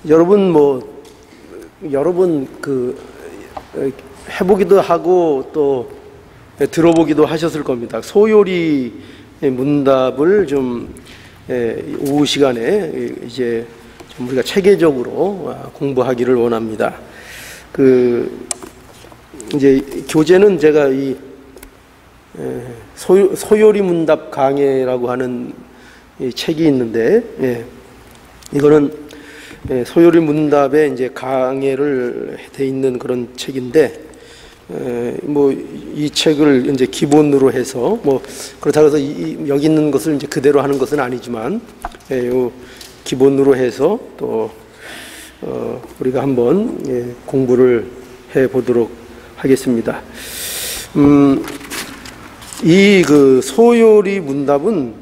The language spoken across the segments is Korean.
여러분 여러 번 해보기도 하고 또 들어보기도 하셨을 겁니다. 소요리 문답을 좀 오후 시간에 이제 좀 우리가 체계적으로 공부하기를 원합니다. 이제 교재는 제가 이 소요리 문답 강해라고 하는 이 책이 있는데, 이거는 소요리 문답에 이제 강해를 돼 있는 그런 책인데, 이 책을 이제 기본으로 해서 그렇다고 해서 여기 있는 것을 이제 그대로 하는 것은 아니지만, 기본으로 해서 또 우리가 한번 공부를 해 보도록 하겠습니다. 이 소요리 문답은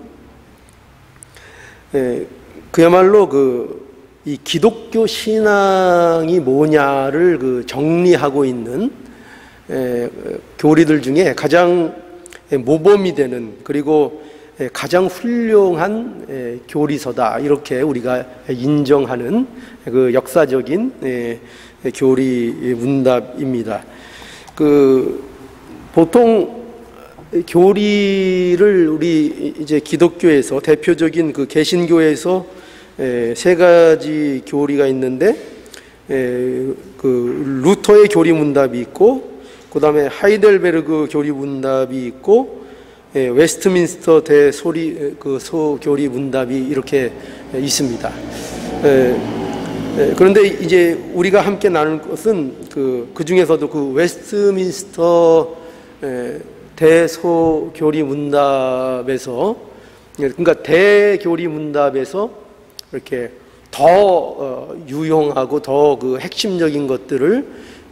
그야말로 이 기독교 신앙이 뭐냐를 정리하고 있는 교리들 중에 가장 모범이 되는, 그리고 가장 훌륭한 교리서다, 이렇게 우리가 인정하는 역사적인 교리 문답입니다. 보통 교리를 우리 이제 기독교에서 대표적인 개신교에서 세 가지 교리가 있는데, 루터의 교리 문답이 있고, 그 다음에 하이델베르그 교리 문답이 있고, 웨스트민스터 소교리 문답이 이렇게 있습니다. 그런데 이제 우리가 함께 나눌 것은 그 중에서도 웨스트민스터 대소교리 문답에서, 그러니까 대교리 문답에서 이렇게 더 유용하고 더 핵심적인 것들을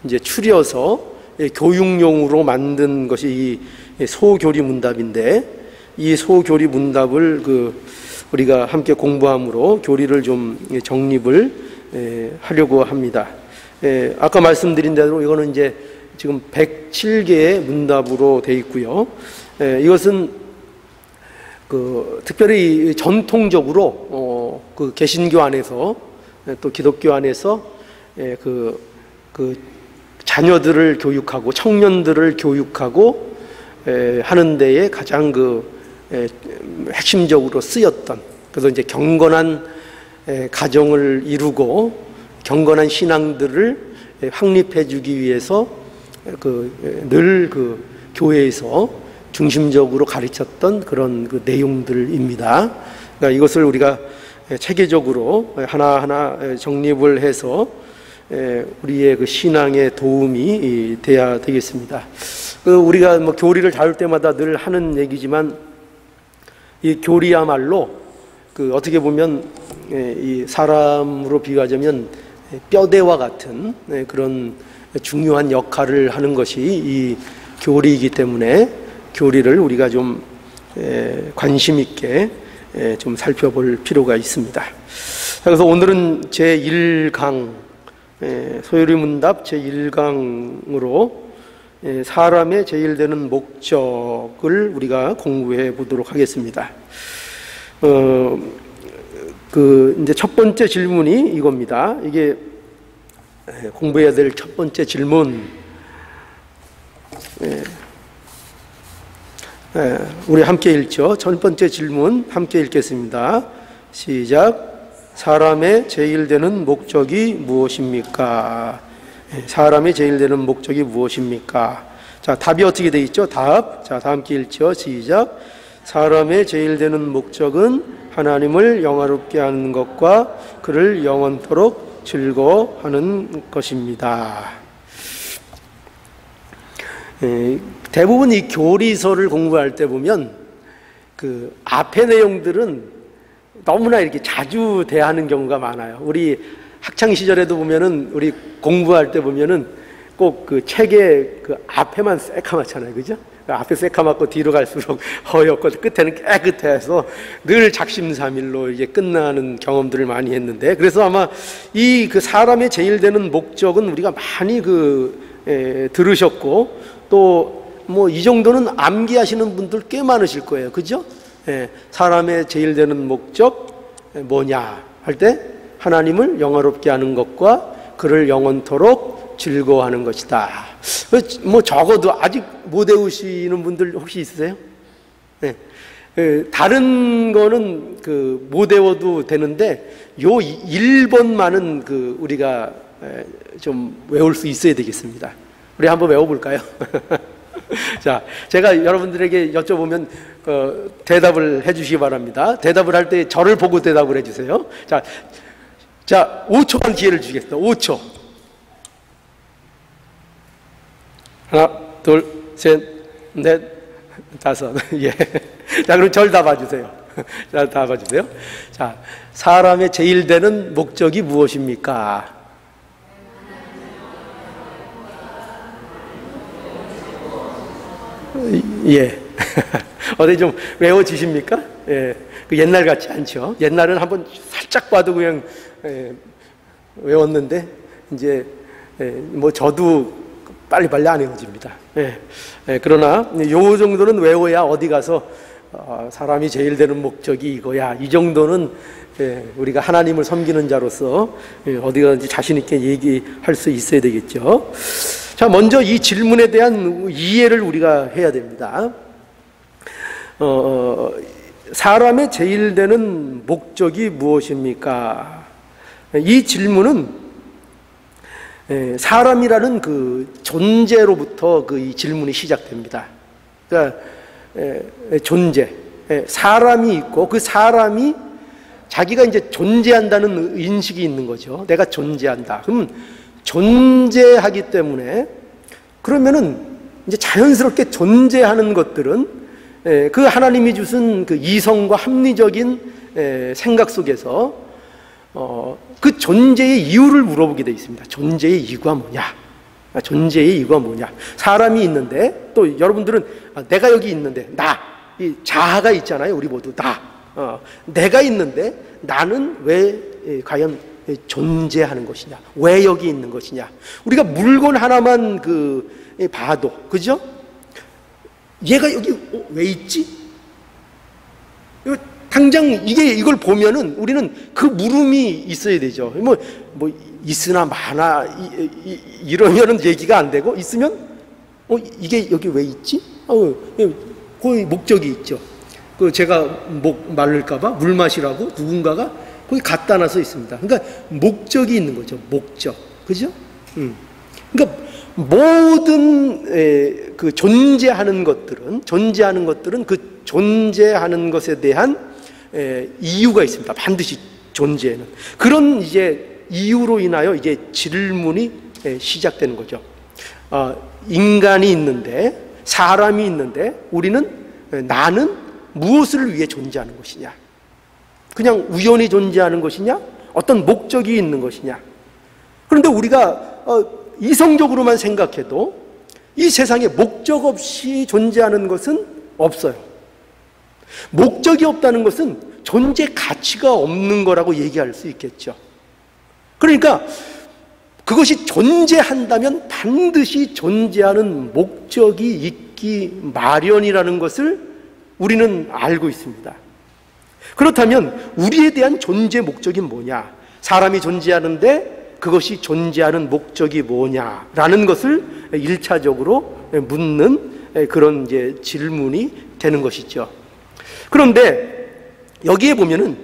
이제 추려서 교육용으로 만든 것이 이 소교리 문답인데, 이 소교리 문답을 우리가 함께 공부함으로 교리를 좀 정립을 하려고 합니다. 아까 말씀드린 대로 이거는 이제 지금 107개의 문답으로 되어 있고요. 이것은 특별히 전통적으로 개신교 안에서 또 기독교 안에서 자녀들을 교육하고 청년들을 교육하고 하는 데에 가장 핵심적으로 쓰였던, 그래서 이제 경건한 가정을 이루고 경건한 신앙들을 확립해 주기 위해서 늘 교회에서 중심적으로 가르쳤던 그런 내용들입니다. 그러니까 이것을 우리가 체계적으로 하나하나 정립을 해서 우리의 신앙에 도움이 돼야 되겠습니다. 우리가 교리를 다룰 때마다 늘 하는 얘기지만, 이 교리야말로 어떻게 보면 이 사람으로 비유하자면 뼈대와 같은 그런 중요한 역할을 하는 것이 이 교리이기 때문에 교리를 우리가 좀 관심 있게 좀 살펴볼 필요가 있습니다. 그래서 오늘은 제1강 소요리 문답 제1강으로 사람의 제일되는 목적을 우리가 공부해 보도록 하겠습니다. 이제 첫 번째 질문이 이겁니다. 이게 공부해야 될 첫 번째 질문. 우리 함께 읽죠. 첫 번째 질문 함께 읽겠습니다. 시작. 사람의 제일되는 목적이 무엇입니까? 사람의 제일되는 목적이 무엇입니까? 자, 답이 어떻게 되어 있죠? 답. 자, 다 함께 읽죠. 시작. 사람의 제일되는 목적은 하나님을 영화롭게 하는 것과 그를 영원토록 즐거워하는 것입니다. 대부분 이 교리서를 공부할 때 보면 앞의 내용들은 너무나 이렇게 자주 대하는 경우가 많아요. 우리 학창 시절에도 보면은, 우리 공부할 때 보면은 꼭 책의 앞에만 새카맣잖아요, 그죠? 앞에 새카맣고 뒤로 갈수록 허옇고 끝에는 깨끗해서 늘 작심삼일로 이제 끝나는 경험들을 많이 했는데, 그래서 아마 이 사람의 제일되는 목적은 우리가 많이 들으셨고, 또 이 정도는 암기하시는 분들 꽤 많으실 거예요, 그죠? 사람의 제일되는 목적 뭐냐 할 때 하나님을 영화롭게 하는 것과 그를 영원토록 즐거워하는 것이다. 뭐 적어도 아직 못 외우시는 분들 혹시 있으세요? 네. 다른 거는 못 외워도 되는데 요 1번만은 우리가 좀 외울 수 있어야 되겠습니다. 우리 한번 외워볼까요? 자, 제가 여러분들에게 여쭤보면 대답을 해주시기 바랍니다. 대답을 할 때 저를 보고 대답을 해주세요. 자, 5초간 기회를 주겠습니다. 5초. 하나, 둘, 셋, 넷, 다섯. 예. 자, 그럼 절 다 봐주세요. 자, 다 봐주세요. 자, 사람의 제일 되는 목적이 무엇입니까? 예. 어디 좀 외워지십니까? 예. 옛날 같지 않죠? 옛날은 한번 살짝 봐도 그냥 외웠는데, 이제, 뭐 저도 빨리빨리 안 외워집니다. 그러나, 요 정도는 외워야 어디 가서, 사람이 제일 되는 목적이 이거야. 이 정도는, 우리가 하나님을 섬기는 자로서, 어디 가든지 자신있게 얘기할 수 있어야 되겠죠. 자, 먼저 이 질문에 대한 이해를 우리가 해야 됩니다. 사람의 제일 되는 목적이 무엇입니까? 이 질문은 사람이라는 존재로부터 이 질문이 시작됩니다. 그러니까 존재, 사람이 있고 그 사람이 자기가 이제 존재한다는 인식이 있는 거죠. 내가 존재한다. 그러면 존재하기 때문에 그러면은 이제 자연스럽게 존재하는 것들은 그 하나님이 주신 그 이성과 합리적인 생각 속에서 그 존재의 이유를 물어보게 되어 있습니다. 존재의 이유가 뭐냐? 존재의 이유가 뭐냐? 사람이 있는데 또 여러분들은 내가 여기 있는데 이 자아가 있잖아요. 우리 모두 내가 있는데 나는 왜 과연 존재하는 것이냐? 왜 여기 있는 것이냐? 우리가 물건 하나만 봐도 그죠? 얘가 여기 왜 있지? 당장 이걸 보면은 우리는 그 물음이 있어야 되죠. 뭐 있으나 마나 이러면은 얘기가 안 되고 있으면 이게 여기 왜 있지? 거기 목적이 있죠. 제가 목 마를까봐 물 마시라고 누군가가 거기 갖다 놔서 있습니다. 그러니까 목적이 있는 거죠. 목적, 그죠? 그러니까 모든 존재하는 것들은 그 존재하는 것에 대한 이유가 있습니다. 반드시 존재에는 그런 이제 이유로 인하여 이제 질문이 시작되는 거죠. 인간이 있는데 사람이 있는데 나는 무엇을 위해 존재하는 것이냐? 그냥 우연히 존재하는 것이냐? 어떤 목적이 있는 것이냐? 그런데 우리가 이성적으로만 생각해도 이 세상에 목적 없이 존재하는 것은 없어요. 목적이 없다는 것은 존재 가치가 없는 거라고 얘기할 수 있겠죠. 그러니까 그것이 존재한다면 반드시 존재하는 목적이 있기 마련이라는 것을 우리는 알고 있습니다. 그렇다면 우리에 대한 존재 목적이 뭐냐? 사람이 존재하는데 그것이 존재하는 목적이 뭐냐라는 것을 1차적으로 묻는 그런 이제 질문이 되는 것이죠. 그런데 여기에 보면은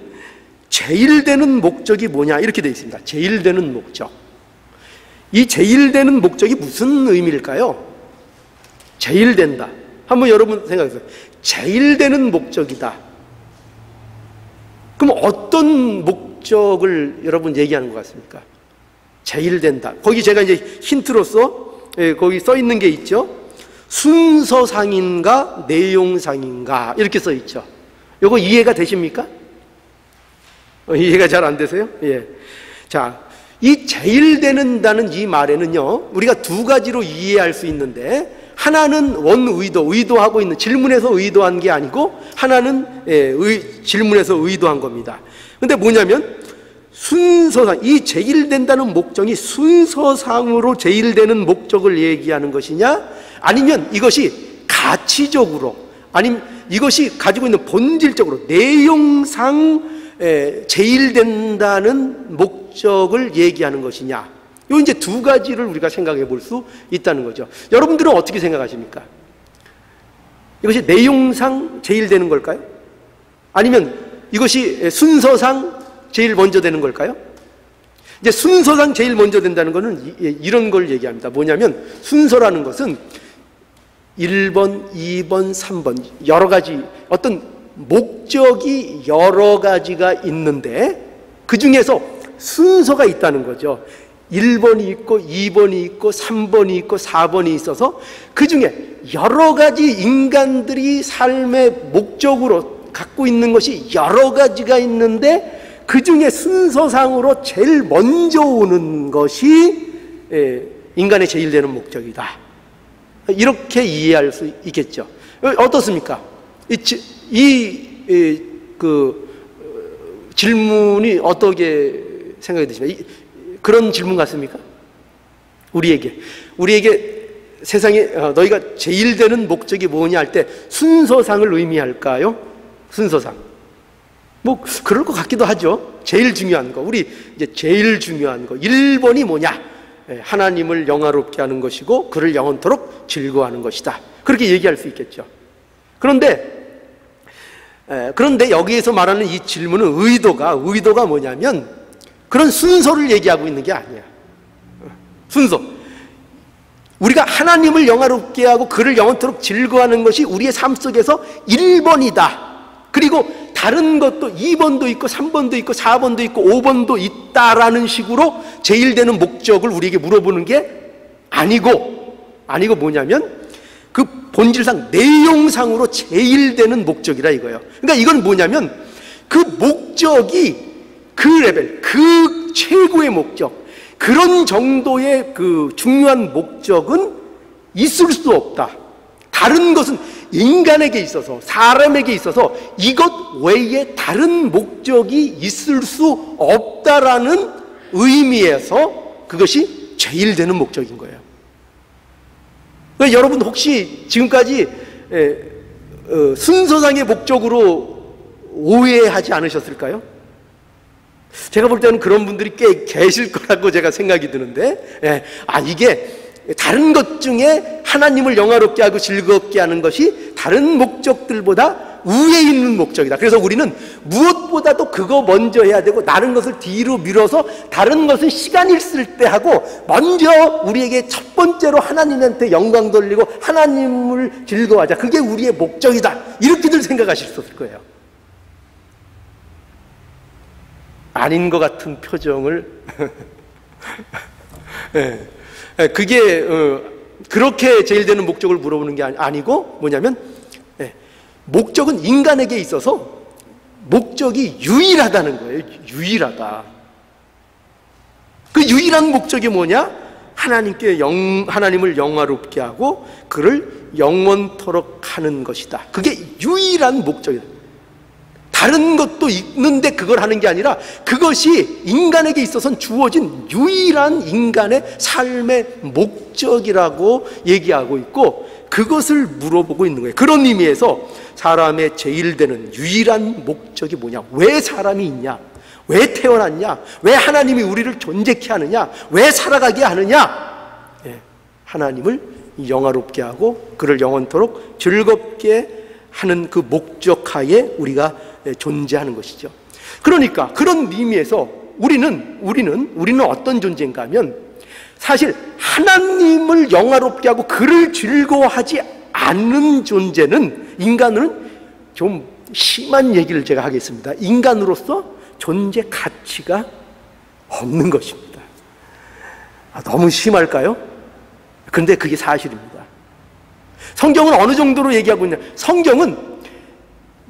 제일 되는 목적이 뭐냐 이렇게 되어 있습니다. 제일 되는 목적. 이 제일 되는 목적이 무슨 의미일까요? 제일 된다. 한번 여러분 생각해보세요. 제일 되는 목적이다. 그럼 어떤 목적을 여러분 얘기하는 것 같습니까? 제일 된다. 거기 제가 이제 힌트로서 거기 써 있는 게 있죠. 순서상인가 내용상인가 이렇게 써 있죠. 이거 이해가 되십니까? 이해가 잘 안 되세요? 예. 자, 이 제일 되는다는 이 말에는요, 우리가 두 가지로 이해할 수 있는데, 하나는 의도하고 있는, 질문에서 의도한 게 아니고, 하나는 질문에서 의도한 겁니다. 근데 뭐냐면, 순서상, 이 제일 된다는 목적이 순서상으로 제일 되는 목적을 얘기하는 것이냐, 아니면 이것이 가치적으로, 아니면 이것이 가지고 있는 본질적으로 내용상 제일된다는 목적을 얘기하는 것이냐? 요 이제 두 가지를 우리가 생각해 볼 수 있다는 거죠. 여러분들은 어떻게 생각하십니까? 이것이 내용상 제일되는 걸까요? 아니면 이것이 순서상 제일 먼저 되는 걸까요? 이제 순서상 제일 먼저 된다는 것은 이런 걸 얘기합니다. 뭐냐면 순서라는 것은 1번, 2번, 3번 여러 가지 어떤 목적이 여러 가지가 있는데 그 중에서 순서가 있다는 거죠. 1번이 있고 2번이 있고 3번이 있고 4번이 있어서 그 중에 여러 가지 인간들이 삶의 목적으로 갖고 있는 것이 여러 가지가 있는데 그 중에 순서상으로 제일 먼저 오는 것이 인간의 제일 되는 목적이다. 이렇게 이해할 수 있겠죠. 어떻습니까? 질문이 어떻게 생각이 드십니까? 그런 질문 같습니까? 우리에게 세상에 너희가 제일 되는 목적이 뭐냐 할 때 순서상을 의미할까요? 순서상. 뭐 그럴 것 같기도 하죠. 제일 중요한 거, 우리 이제 제일 중요한 거 1번이 뭐냐? 하나님을 영화롭게 하는 것이고 그를 영원토록 즐거워하는 것이다. 그렇게 얘기할 수 있겠죠. 그런데 여기에서 말하는 이 질문은 의도가 뭐냐면 그런 순서를 얘기하고 있는 게 아니야. 순서. 우리가 하나님을 영화롭게 하고 그를 영원토록 즐거워하는 것이 우리의 삶 속에서 1번이다. 그리고 다른 것도 2번도 있고 3번도 있고 4번도 있고 5번도 있다라는 식으로 제일 되는 목적을 우리에게 물어보는 게 아니고 뭐냐면 그 본질상 내용상으로 제일 되는 목적이라 이거예요. 그러니까 이건 뭐냐면 그 목적이 그 레벨, 그 최고의 목적, 그런 정도의 그 중요한 목적은 있을 수 없다. 다른 것은 인간에게 있어서, 사람에게 있어서 이것 외에 다른 목적이 있을 수 없다라는 의미에서 그것이 제일 되는 목적인 거예요. 그러니까 여러분 혹시 지금까지 순서상의 목적으로 오해하지 않으셨을까요? 제가 볼 때는 그런 분들이 꽤 계실 거라고 제가 생각이 드는데, 이게 다른 것 중에 하나님을 영화롭게 하고 즐겁게 하는 것이 다른 목적들보다 우위에 있는 목적이다. 그래서 우리는 무엇보다도 그거 먼저 해야 되고 다른 것을 뒤로 밀어서 다른 것은 시간 있을 때 하고 먼저 우리에게 첫 번째로 하나님한테 영광 돌리고 하나님을 즐거워하자. 그게 우리의 목적이다. 이렇게들 생각하실 수 있을 거예요. 아닌 것 같은 표정을 그게 그렇게 제일 되는 목적을 물어보는 게 아니고 뭐냐면 목적은 인간에게 있어서 목적이 유일하다는 거예요. 유일하다. 그 유일한 목적이 뭐냐? 하나님을 영화롭게 하고 그를 영원토록 하는 것이다. 그게 유일한 목적이다. 다른 것도 있는데 그걸 하는 게 아니라 그것이 인간에게 있어서는 주어진 유일한 인간의 삶의 목적이라고 얘기하고 있고 그것을 물어보고 있는 거예요. 그런 의미에서 사람의 제일 되는 유일한 목적이 뭐냐? 왜 사람이 있냐? 왜 태어났냐? 왜 하나님이 우리를 존재케 하느냐? 왜 살아가게 하느냐? 하나님을 영화롭게 하고 그를 영원토록 즐겁게 하는 그 목적하에 우리가 존재하는 것이죠. 그러니까 그런 의미에서 우리는 어떤 존재인가 하면 사실 하나님을 영화롭게 하고 그를 즐거워하지 않는 존재는 인간은 좀 심한 얘기를 제가 하겠습니다. 인간으로서 존재 가치가 없는 것입니다. 너무 심할까요? 그런데 그게 사실입니다. 성경은 어느 정도로 얘기하고 있냐? 성경은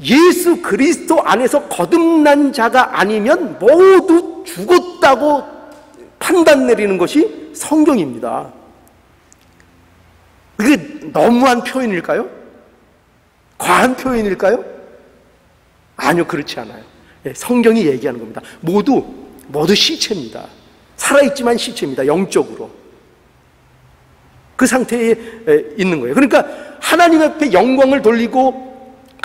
예수 그리스도 안에서 거듭난 자가 아니면 모두 죽었다고 판단 내리는 것이 성경입니다. 그게 너무한 표현일까요? 과한 표현일까요? 아니요, 그렇지 않아요. 성경이 얘기하는 겁니다. 모두 시체입니다. 살아있지만 시체입니다. 영적으로. 그 상태에 있는 거예요. 그러니까 하나님 앞에 영광을 돌리고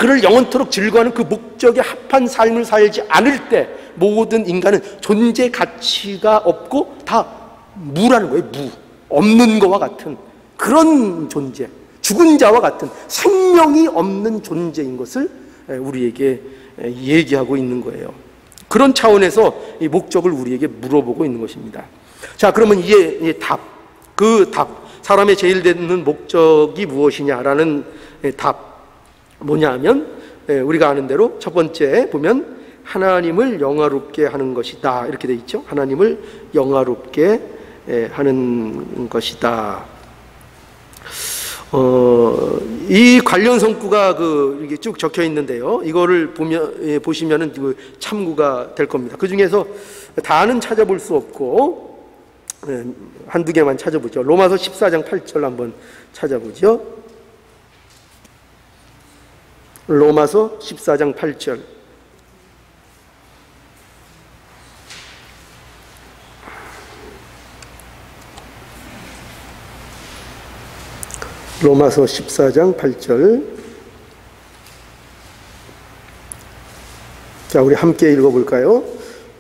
그를 영원토록 즐거워하는 그 목적에 합한 삶을 살지 않을 때 모든 인간은 존재 가치가 없고 다 무라는 거예요. 무. 없는 거와 같은 그런 존재, 죽은 자와 같은 생명이 없는 존재인 것을 우리에게 얘기하고 있는 거예요. 그런 차원에서 이 목적을 우리에게 물어보고 있는 것입니다. 자, 그러면 이제 그 답, 사람의 제일 되는 목적이 무엇이냐라는 답 뭐냐 하면 우리가 아는 대로 첫 번째 보면 하나님을 영화롭게 하는 것이다 이렇게 돼 있죠. 하나님을 영화롭게 하는 것이다. 이 관련 성구가 이렇게 쭉 적혀 있는데요. 이거를 보시면은 참고가 될 겁니다. 그 중에서 다는 찾아볼 수 없고 한두 개만 찾아보죠. 로마서 14장 8절 한번 찾아보죠. 로마서 14장 8절. 로마서 14장 8절. 자, 우리 함께 읽어볼까요?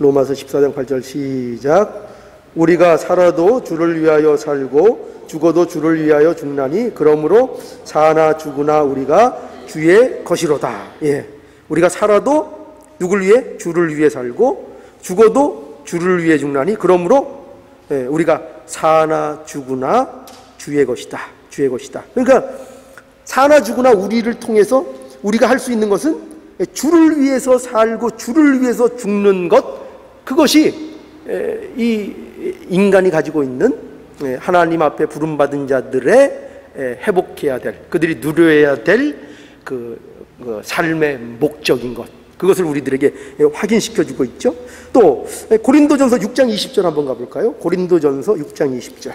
로마서 14장 8절 시작. 우리가 살아도 주를 위하여 살고 죽어도 주를 위하여 죽나니 그러므로 사나 죽으나 우리가 주의 것이로다. 예, 우리가 살아도 누굴 위해? 주를 위해 살고 죽어도 주를 위해 죽나니 그러므로 우리가 사나 죽으나 주의 것이다. 주의 것이다. 그러니까 사나 죽으나 우리를 통해서 우리가 할 수 있는 것은 주를 위해서 살고 주를 위해서 죽는 것, 그것이 이 인간이 가지고 있는 하나님 앞에 부름받은 자들의 회복해야 될, 그들이 누려야 될 그 삶의 목적인 것, 그것을 우리들에게 확인시켜주고 있죠. 또 고린도전서 6장 20절 한번 가볼까요? 고린도전서 6장 20절.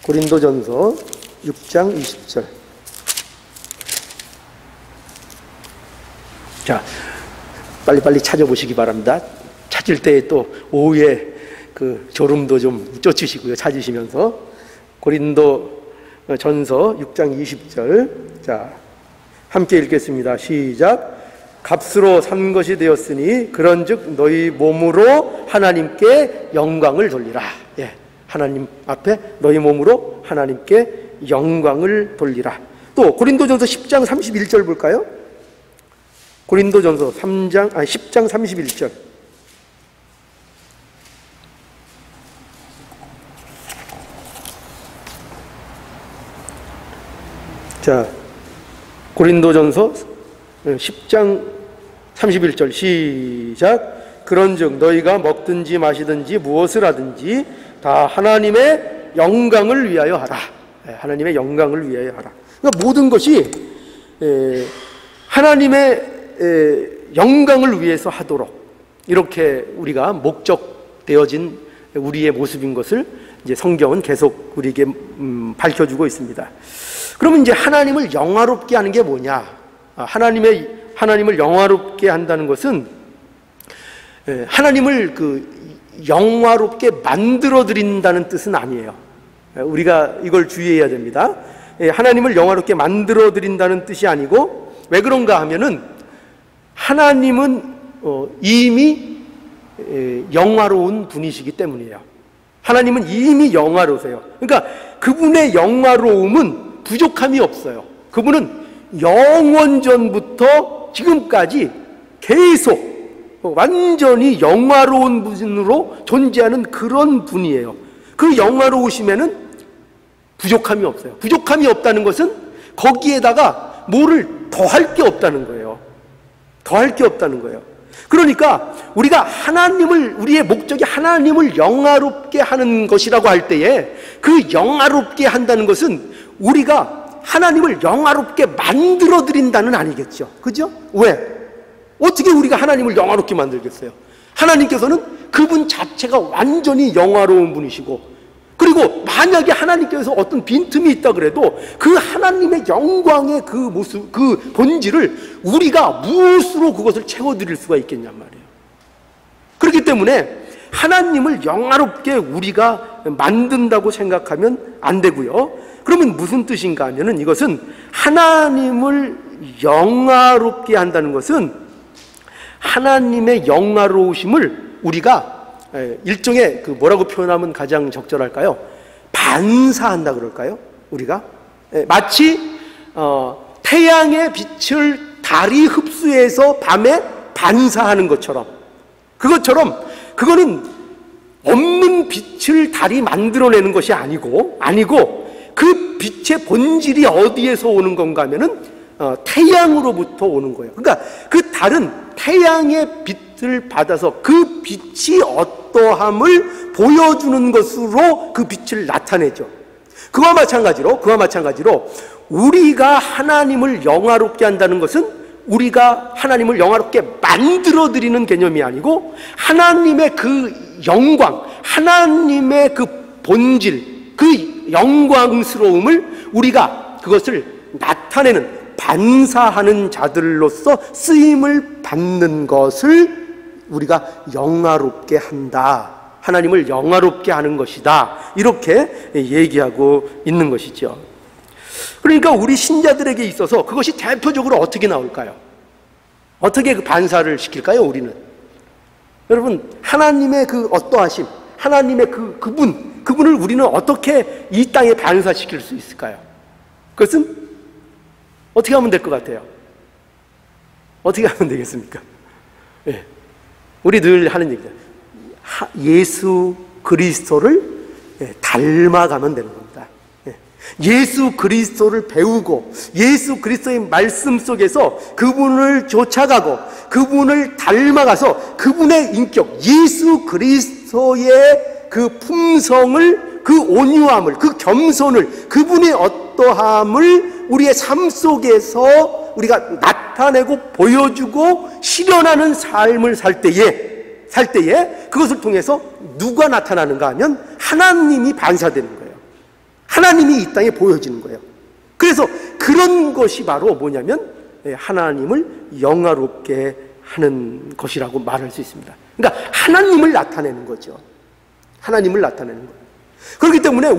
고린도전서 6장 20절. 자, 빨리빨리 찾아보시기 바랍니다. 찾을 때 또 오후에 그 졸음도 좀 쫓으시고요. 찾으시면서. 고린도전서 6장 20절. 자, 함께 읽겠습니다. 시작. 값으로 산 것이 되었으니 그런즉 너희 몸으로 하나님께 영광을 돌리라. 예, 하나님 앞에 너희 몸으로 하나님께 영광을 돌리라. 또 고린도전서 10장 31절 볼까요? 고린도전서 10장 31절. 자, 고린도전서 10장 31절 시작. 그런즉 너희가 먹든지 마시든지 무엇을 하든지 다 하나님의 영광을 위하여 하라. 하나님의 영광을 위하여 하라. 그러니까 모든 것이 하나님의 영광을 위해서 하도록 이렇게 우리가 목적되어진 우리의 모습인 것을 이제 성경은 계속 우리에게 밝혀주고 있습니다. 그러면 이제 하나님을 영화롭게 하는 게 뭐냐? 하나님을 영화롭게 한다는 것은 하나님을 영화롭게 만들어 드린다는 뜻은 아니에요. 우리가 이걸 주의해야 됩니다. 하나님을 영화롭게 만들어 드린다는 뜻이 아니고, 왜 그런가 하면은 하나님은 이미 영화로운 분이시기 때문이에요. 하나님은 이미 영화로우세요. 그러니까 그분의 영화로움은 부족함이 없어요. 그분은 영원전부터 지금까지 계속 완전히 영화로운 분으로 존재하는 그런 분이에요. 그 영화로우심에는 부족함이 없어요. 부족함이 없다는 것은 거기에다가 뭐를 더할 게 없다는 거예요. 더할 게 없다는 거예요. 그러니까 우리가 우리의 목적이 하나님을 영화롭게 하는 것이라고 할 때에, 그 영화롭게 한다는 것은 우리가 하나님을 영화롭게 만들어 드린다는 아니겠죠. 그죠? 왜? 어떻게 우리가 하나님을 영화롭게 만들겠어요? 하나님께서는 그분 자체가 완전히 영화로운 분이시고, 그리고 만약에 하나님께서 어떤 빈틈이 있다 그래도 그 하나님의 영광의 그 모습, 그 본질을 우리가 무엇으로 그것을 채워드릴 수가 있겠냔 말이에요. 그렇기 때문에 하나님을 영화롭게 우리가 만든다고 생각하면 안 되고요. 그러면 무슨 뜻인가 하면은, 이것은 하나님을 영화롭게 한다는 것은 하나님의 영화로우심을 우리가 일종의 뭐라고 표현하면 가장 적절할까요? 반사한다 그럴까요? 우리가 마치 태양의 빛을 달이 흡수해서 밤에 반사하는 것처럼, 그거는 없는 빛을 달이 만들어내는 것이 아니고 그 빛의 본질이 어디에서 오는 건가 하면은 태양으로부터 오는 거예요. 그러니까 그 달은 태양의 빛을 받아서 그 빛이 어떠함을 보여주는 것으로 그 빛을 나타내죠. 그와 마찬가지로 우리가 하나님을 영화롭게 한다는 것은 우리가 하나님을 영화롭게 만들어드리는 개념이 아니고, 하나님의 그 영광, 하나님의 그 본질, 그 영광스러움을 우리가 그것을 나타내는, 반사하는 자들로서 쓰임을 받는 것을 우리가 영화롭게 한다, 하나님을 영화롭게 하는 것이다, 이렇게 얘기하고 있는 것이죠. 그러니까 우리 신자들에게 있어서 그것이 대표적으로 어떻게 나올까요? 어떻게 그 반사를 시킬까요, 우리는? 여러분, 하나님의 그 어떠하심, 하나님의 그분을 우리는 어떻게 이 땅에 반사시킬 수 있을까요? 그것은 어떻게 하면 될 것 같아요? 어떻게 하면 되겠습니까? 예. 우리 늘 하는 얘기죠. 예수 그리스도를 닮아가면 되는 겁니다. 예수 그리스도를 배우고 예수 그리스도의 말씀 속에서 그분을 쫓아가고 그분을 닮아가서 그분의 인격, 예수 그리스도의 그 품성을, 그 온유함을, 그 겸손을, 그분의 어떠함을 우리의 삶 속에서 우리가 나타내고 보여주고 실현하는 삶을 살 때에 그것을 통해서 누가 나타나는가 하면 하나님이 반사되는 거예요. 하나님이 이 땅에 보여지는 거예요. 그래서 그런 것이 바로 뭐냐면 하나님을 영화롭게 하는 것이라고 말할 수 있습니다. 그러니까 하나님을 나타내는 거죠. 하나님을 나타내는 거예요. 그렇기 때문에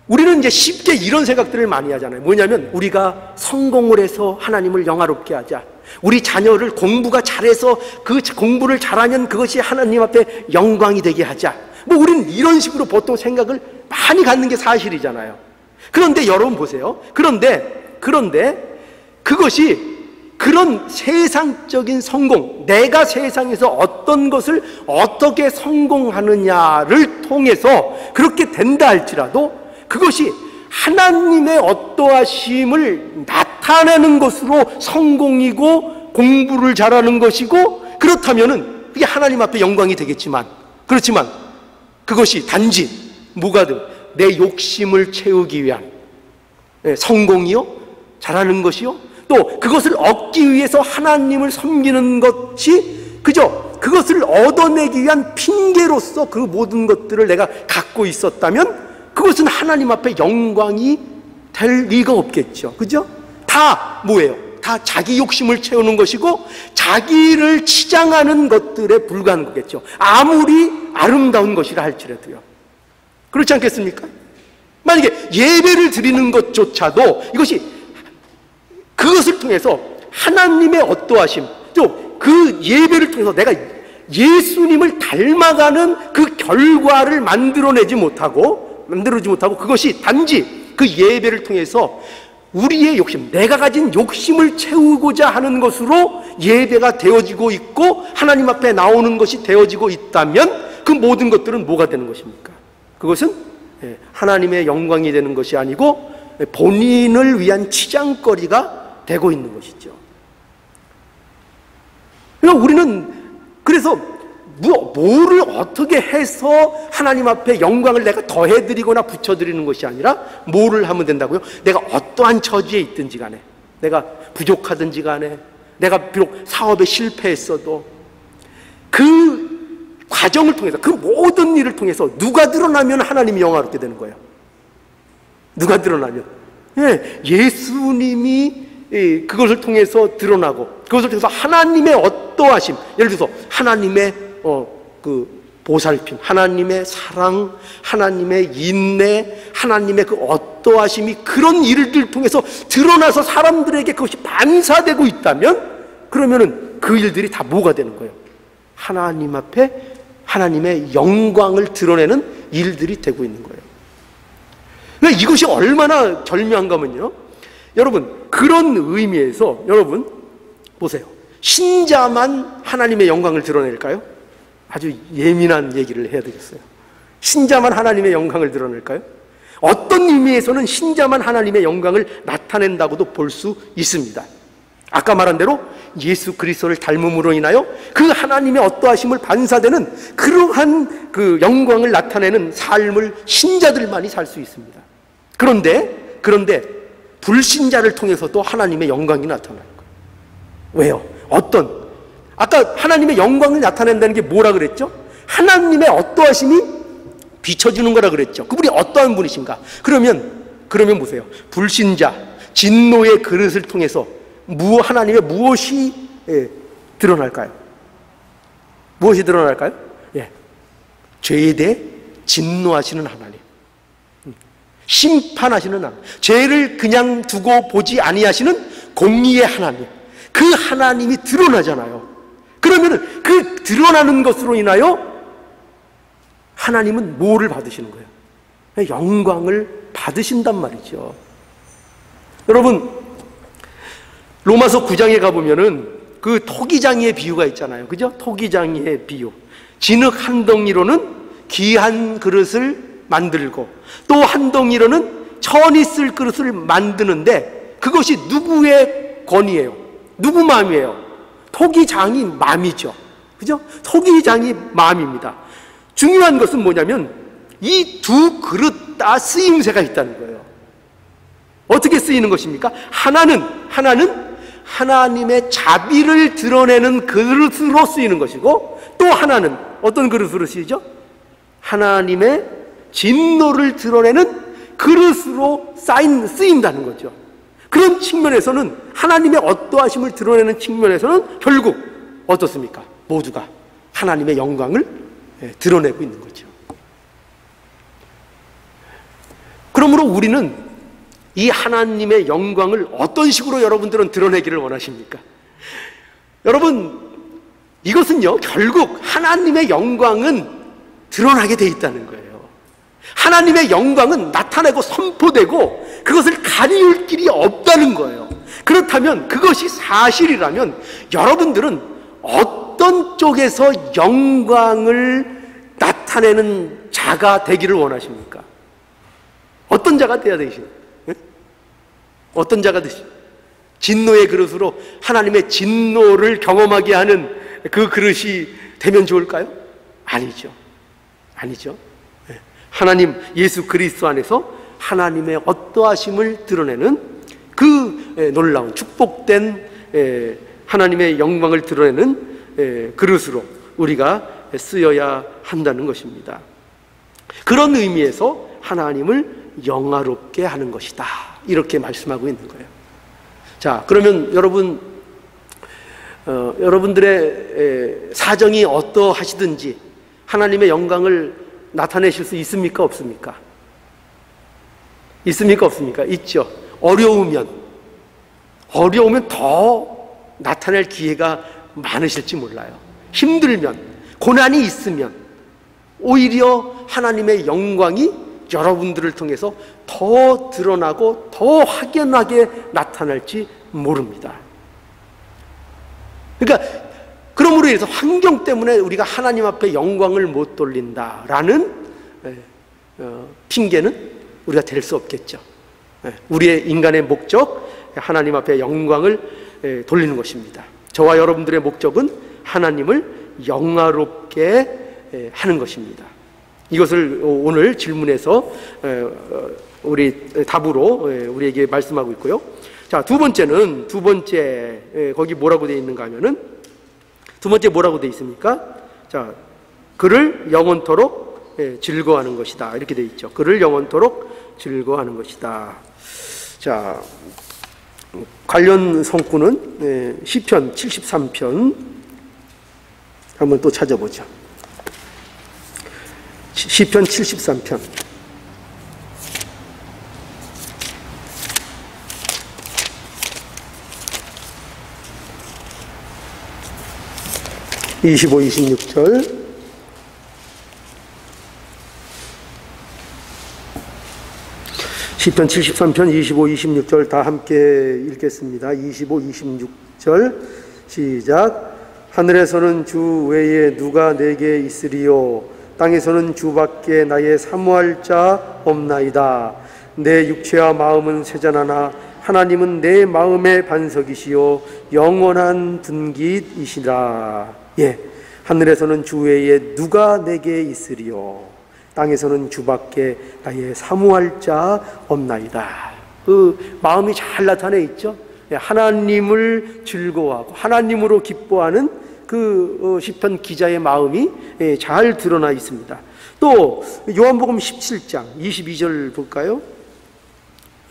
우리는 이제 쉽게 이런 생각들을 많이 하잖아요. 뭐냐면 우리가 성공을 해서 하나님을 영화롭게 하자. 우리 자녀를 공부가 잘해서 그 공부를 잘하면 그것이 하나님 앞에 영광이 되게 하자. 우리는 이런 식으로 보통 생각을 많이 갖는 게 사실이잖아요. 그런데 여러분 보세요. 그런데 그것이 그런 세상적인 성공, 내가 세상에서 어떤 것을 어떻게 성공하느냐를 통해서 그렇게 된다 할지라도 그것이 하나님의 어떠하심을 나타내는 것으로 성공이고 공부를 잘하는 것이고, 그렇다면은 그게 하나님 앞에 영광이 되겠지만, 그렇지만 그것이 단지 뭐가든 내 욕심을 채우기 위한 성공이요, 잘하는 것이요, 또 그것을 얻기 위해서 하나님을 섬기는 것이 그저 그것을 얻어내기 위한 핑계로서 그 모든 것들을 내가 갖고 있었다면 그것은 하나님 앞에 영광이 될 리가 없겠죠. 그죠? 다 뭐예요? 다 자기 욕심을 채우는 것이고 자기를 치장하는 것들에 불과한 거겠죠. 아무리 아름다운 것이라 할지라도요. 그렇지 않겠습니까? 만약에 예배를 드리는 것조차도 이것이 그것을 통해서 하나님의 어떠하심, 또 그 예배를 통해서 내가 예수님을 닮아가는 그 결과를 만들어내지 못하고 그것이 단지 그 예배를 통해서 우리의 욕심, 내가 가진 욕심을 채우고자 하는 것으로 예배가 되어지고 있고 하나님 앞에 나오는 것이 되어지고 있다면 그 모든 것들은 뭐가 되는 것입니까? 그것은 하나님의 영광이 되는 것이 아니고 본인을 위한 치장거리가 되고 있는 것이죠. 그러니까 우리는 그래서 뭐를 어떻게 해서 하나님 앞에 영광을 내가 더해드리거나 붙여드리는 것이 아니라 뭐를 하면 된다고요? 내가 어떠한 처지에 있든지 간에, 내가 부족하든지 간에, 내가 비록 사업에 실패했어도 그 과정을 통해서, 그 모든 일을 통해서 누가 드러나면 하나님이 영화롭게 되는 거예요. 누가 드러나면 예수님이 그것을 통해서 드러나고, 그것을 통해서 하나님의 어떠하심, 예를 들어서 하나님의 보살핌, 하나님의 사랑, 하나님의 인내, 하나님의 그 어떠하심이 그런 일들 통해서 드러나서 사람들에게 그것이 반사되고 있다면, 그러면은 그 일들이 다 뭐가 되는 거예요? 하나님 앞에 하나님의 영광을 드러내는 일들이 되고 있는 거예요. 그러니까 이것이 얼마나 절묘한가 하면요, 여러분, 그런 의미에서 여러분 보세요. 신자만 하나님의 영광을 드러낼까요? 아주 예민한 얘기를 해야 되겠어요. 신자만 하나님의 영광을 드러낼까요? 어떤 의미에서는 신자만 하나님의 영광을 나타낸다고도 볼 수 있습니다. 아까 말한 대로 예수 그리스도를 닮음으로 인하여 그 하나님의 어떠하심을 반사되는 그러한 그 영광을 나타내는 삶을 신자들만이 살 수 있습니다. 그런데 불신자를 통해서도 하나님의 영광이 나타나는 거예요. 왜요? 아까 하나님의 영광을 나타낸다는 게 뭐라 그랬죠? 하나님의 어떠하심이 비춰주는 거라 그랬죠. 그분이 어떠한 분이신가? 그러면 보세요. 불신자, 진노의 그릇을 통해서 하나님의 무엇이 드러날까요? 무엇이 드러날까요? 죄에 대해 진노하시는 하나님, 심판하시는 하나님, 죄를 그냥 두고 보지 아니하시는 공의의 하나님, 그 하나님이 드러나잖아요. 그러면 그 드러나는 것으로 인하여 하나님은 뭐를 받으시는 거예요? 영광을 받으신단 말이죠. 여러분, 로마서 9장에 가보면은 그 토기장이의 비유가 있잖아요. 그죠? 토기장이의 비유. 진흙 한 덩이로는 귀한 그릇을 만들고 또 한 덩이로는 천이 쓸 그릇을 만드는데 그것이 누구의 권위예요? 누구 마음이에요? 토기장이 마음이죠. 그죠? 토기장이 마음입니다. 중요한 것은 뭐냐면 이 두 그릇 다 쓰임새가 있다는 거예요. 어떻게 쓰이는 것입니까? 하나는 하나님의 자비를 드러내는 그릇으로 쓰이는 것이고, 또 하나는 어떤 그릇으로 쓰이죠? 하나님의 진노를 드러내는 그릇으로 쓰인다는 거죠. 그런 측면에서는, 하나님의 어떠하심을 드러내는 측면에서는 결국 어떻습니까? 모두가 하나님의 영광을 드러내고 있는 거죠. 그러므로 우리는 이 하나님의 영광을 어떤 식으로 여러분들은 드러내기를 원하십니까? 여러분, 이것은요, 결국 하나님의 영광은 드러나게 돼 있다는 거예요. 하나님의 영광은 나타내고 선포되고 그것을 가리울 길이 없다는 거예요. 그렇다면, 그것이 사실이라면 여러분들은 어떤 쪽에서 영광을 나타내는 자가 되기를 원하십니까? 어떤 자가 돼야 되십니까? 어떤 자가 되십니까? 진노의 그릇으로 하나님의 진노를 경험하게 하는 그 그릇이 되면 좋을까요? 아니죠. 아니죠. 하나님 예수 그리스도 안에서 하나님의 어떠하심을 드러내는 그 놀라운 축복된 하나님의 영광을 드러내는 그릇으로 우리가 쓰여야 한다는 것입니다. 그런 의미에서 하나님을 영화롭게 하는 것이다, 이렇게 말씀하고 있는 거예요. 자, 그러면 여러분들의 사정이 어떠하시든지 하나님의 영광을 나타내실 수 있습니까? 없습니까? 있습니까? 없습니까? 있죠. 어려우면 더 나타낼 기회가 많으실지 몰라요. 힘들면, 고난이 있으면 오히려 하나님의 영광이 여러분들을 통해서 더 드러나고 더 확연하게 나타날지 모릅니다. 그러니까 그러므로 인해서 환경 때문에 우리가 하나님 앞에 영광을 못 돌린다라는 핑계는 우리가 댈 수 없겠죠. 우리의 인간의 목적, 하나님 앞에 영광을 돌리는 것입니다. 저와 여러분들의 목적은 하나님을 영화롭게 하는 것입니다. 이것을 오늘 질문에서 우리 답으로 우리에게 말씀하고 있고요. 자, 두 번째 거기 뭐라고 되어 있는가 하면은, 두 번째 뭐라고 되어 있습니까? 자, 그를 영원토록 즐거워하는 것이다, 이렇게 되어 있죠. 그를 영원토록 즐거워하는 것이다. 자, 관련 성구는 시편 73편 한번 또 찾아보죠. 시편 73편. (25, 26절) 시편 73편 25, 26절 다 함께 읽겠습니다. 25, 26절 시작. 하늘에서는 주 외에 누가 내게 있으리요? 땅에서는 주밖에 나의 사모할 자 없나이다. 내 육체와 마음은 쇠잔하나 하나님은 내 마음의 반석이시요 영원한 분깃이시라. 예, 하늘에서는 주 외에 누가 내게 있으리요? 땅에서는 주밖에 나의 사모할 자 없나이다. 그 마음이 잘 나타내 있죠. 하나님을 즐거워하고 하나님으로 기뻐하는 그 시편 기자의 마음이 잘 드러나 있습니다. 또 요한복음 17장 22절 볼까요?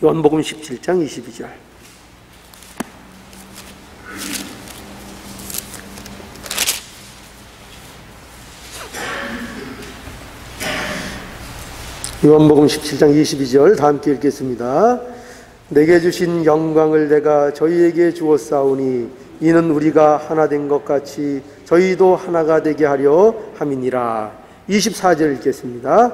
요한복음 17장 22절. 요한복음 17장 22절 다 함께 읽겠습니다. 내게 주신 영광을 내가 저희에게 주었사오니 이는 우리가 하나 된 것 같이 저희도 하나가 되게 하려 함이니라. 24절 읽겠습니다.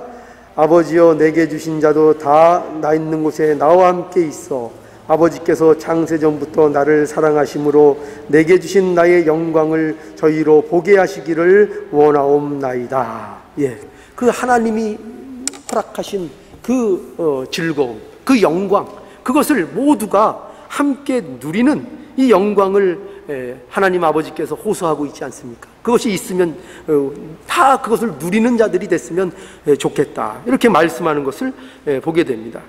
아버지여 내게 주신 자도 다 나 있는 곳에 나와 함께 있어 아버지께서 창세전부터 나를 사랑하심으로 내게 주신 나의 영광을 저희로 보게 하시기를 원하옵나이다. 예, 그 하나님이 허락하신 그 즐거움, 그 영광, 그것을 모두가 함께 누리는 이 영광을 하나님 아버지께서 호소하고 있지 않습니까? 그것이 있으면 다 그것을 누리는 자들이 됐으면 좋겠다, 이렇게 말씀하는 것을 보게 됩니다.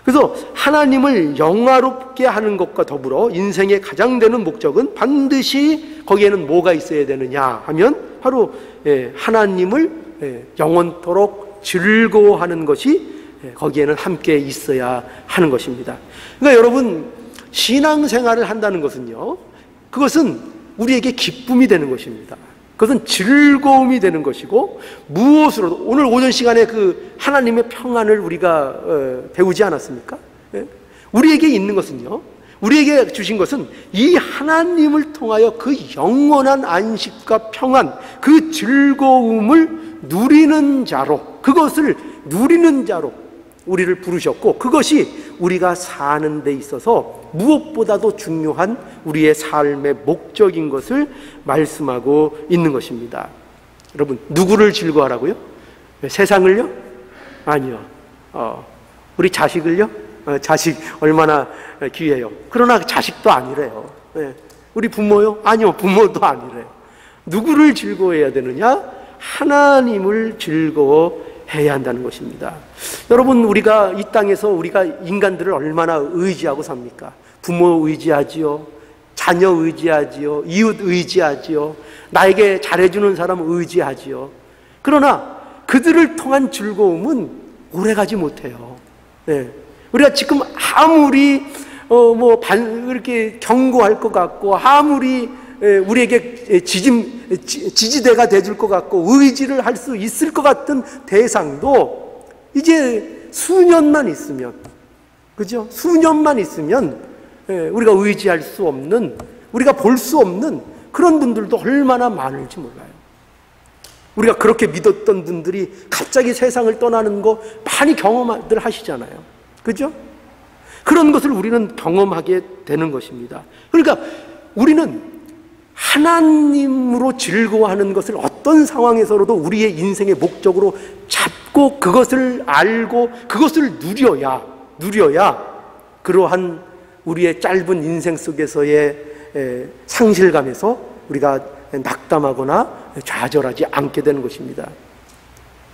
그래서 하나님을 영화롭게 하는 것과 더불어 인생의 가장 되는 목적은 반드시 거기에는 뭐가 있어야 되느냐 하면 바로 하나님을 영원토록 즐거워하는 것이 거기에는 함께 있어야 하는 것입니다. 그러니까 여러분, 신앙생활을 한다는 것은요, 그것은 우리에게 기쁨이 되는 것입니다. 그것은 즐거움이 되는 것이고, 무엇으로도 오늘 오전 시간에 그 하나님의 평안을 우리가 배우지 않았습니까? 우리에게 있는 것은요, 우리에게 주신 것은 이 하나님을 통하여 그 영원한 안식과 평안, 그 즐거움을 누리는 자로, 그것을 누리는 자로 우리를 부르셨고, 그것이 우리가 사는 데 있어서 무엇보다도 중요한 우리의 삶의 목적인 것을 말씀하고 있는 것입니다. 여러분, 누구를 즐거워하라고요? 세상을요? 아니요. 우리 자식을요? 자식 얼마나 귀해요. 그러나 자식도 아니래요. 우리 부모요? 아니요, 부모도 아니래요. 누구를 즐거워해야 되느냐? 하나님을 즐거워해야 한다는 것입니다. 여러분, 우리가 이 땅에서 우리가 인간들을 얼마나 의지하고 삽니까? 부모 의지하지요, 자녀 의지하지요, 이웃 의지하지요, 나에게 잘해주는 사람 의지하지요. 그러나 그들을 통한 즐거움은 오래가지 못해요. 우리가 지금 아무리 이렇게 경고할 것 같고, 아무리 우리에게 지지대가 돼줄 것 같고 의지를 할 수 있을 것 같은 대상도 이제 수년만 있으면, 그죠? 수년만 있으면 우리가 의지할 수 없는, 우리가 볼 수 없는 그런 분들도 얼마나 많을지 몰라요. 우리가 그렇게 믿었던 분들이 갑자기 세상을 떠나는 거 많이 경험들 하시잖아요. 그죠? 그런 것을 우리는 경험하게 되는 것입니다. 그러니까 우리는 하나님으로 즐거워하는 것을 어떤 상황에서라도 우리의 인생의 목적으로 잡고 그것을 알고 그것을 누려야 그러한 우리의 짧은 인생 속에서의 상실감에서 우리가 낙담하거나 좌절하지 않게 되는 것입니다.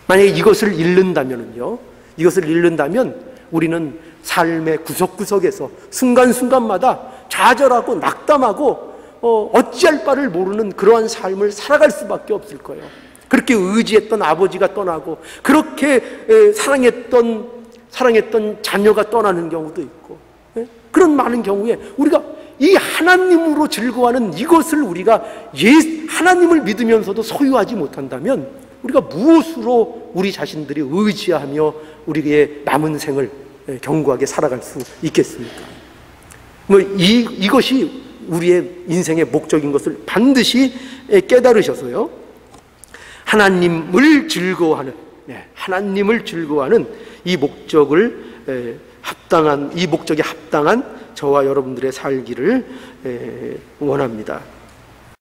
만약에 이것을 잃는다면요, 이것을 잃는다면 우리는 삶의 구석구석에서 순간순간마다 좌절하고 낙담하고 어찌할 바를 모르는 그러한 삶을 살아갈 수밖에 없을 거예요. 그렇게 의지했던 아버지가 떠나고, 그렇게 사랑했던 자녀가 떠나는 경우도 있고, 그런 많은 경우에 우리가 이 하나님으로 즐거워하는 이것을 우리가 하나님을 믿으면서도 소유하지 못한다면 우리가 무엇으로 우리 자신들이 의지하며 우리의 남은 생을 견고하게 살아갈 수 있겠습니까? 이것이 우리의 인생의 목적인 것을 반드시 깨달으셔서요, 하나님을 즐거워하는 이 목적을 이 목적에 합당한 저와 여러분들의 살기를 원합니다.